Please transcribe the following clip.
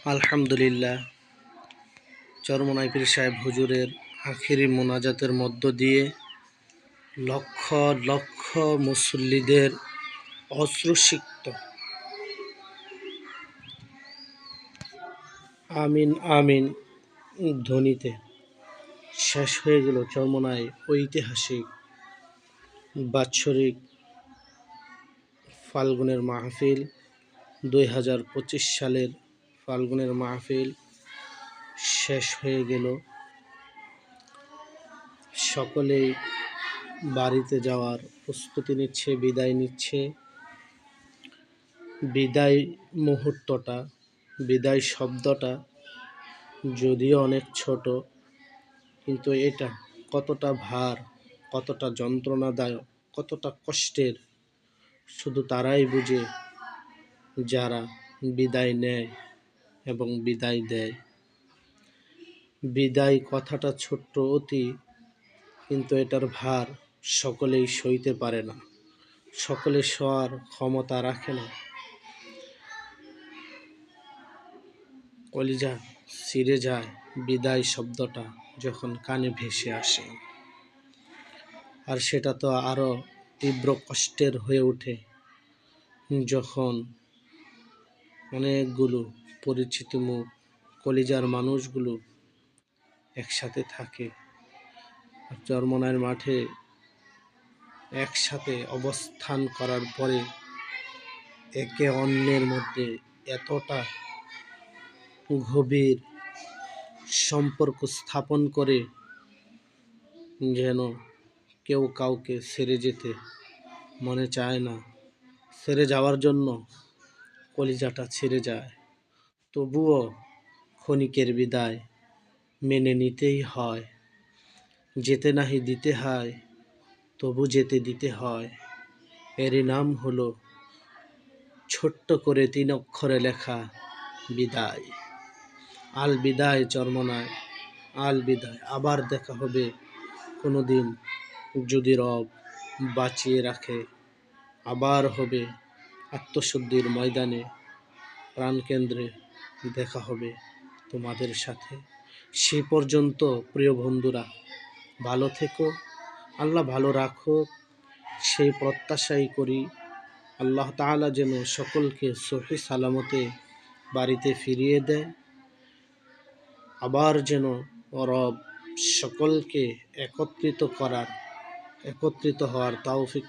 আলহামদুলিল্লাহ, চরমোনাই পীর সাহেব হুজুরের আখিরি মোনাজাতের মধ্য দিয়ে লক্ষ লক্ষ মুসল্লিদের অশ্রুসিক্ত আমিন আমিন ধ্বনিতে শেষ হয়ে গেল চরমোনাই ঐতিহাসিক বাৎসরিক ফাল্গুনের মাহফিল। 2025 সালের ফাল্গুনের মাহফিল শেষ হয়ে গেল। সকলেই বাড়িতে যাওয়ার প্রস্তুতি নিচ্ছে, বিদায় নিচ্ছে। বিদায় মুহূর্তটা, বিদায় শব্দটা যদিও অনেক ছোট, কিন্তু এটা কতটা ভার, কতটা যন্ত্রণাদায়ক, কতটা কষ্টের শুধু তারাই বুঝে যারা বিদায় নেয় এবং বিদায় দেয়। বিদায় কথাটা ছোট্ট অতি, কিন্তু এটার ভার সকলেই সইতে পারে না, সকলে সওয়ার ক্ষমতা রাখে না। কলিজা ছিঁড়ে যায় বিদায় শব্দটা যখন কানে ভেসে আসে, আর সেটা তো আরো তীব্র কষ্টের হয়ে ওঠে যখন অনেকগুলো পরিচিত মুখ, কলিজার মানুষগুলো একসাথে থাকে আর চরমোনাইয়ের মাঠে একসাথে অবস্থান করার পরে একে অন্যের মধ্যে এতটা গভীর সম্পর্ক স্থাপন করে যেন কেউ কাউকে ছেড়ে যেতে মনে চায় না, ছেড়ে যাওয়ার জন্য কলিজাটা ছেড়ে যায়। তবুও ক্ষণিকের বিদায় মেনে নিতেই হয়, যেতে নাহি দিতে হয়, তবু যেতে দিতে হয়। এরই নাম হলো ছোট্ট করে 3 অক্ষরে লেখা বিদায়। আল বিদায় চরমোনাই, আল বিদায়। আবার দেখা হবে কোনো দিন যদি রব বাঁচিয়ে রাখে, আবার হবে আত্মশুদ্ধির ময়দানে, প্রাণকেন্দ্রে দেখা হবে তোমাদের সাথে। সেই পর্যন্ত প্রিয় বন্ধুরা, ভালো থেকো, আল্লাহ ভালো রাখুক সেই প্রত্যাশাই করি। আল্লাহ তাআলা যেন সকলকে সহি সালামতে বাড়িতে ফিরিয়ে দেয়, আবার যেন রব সকলকে একত্রিত হওয়ার তৌফিক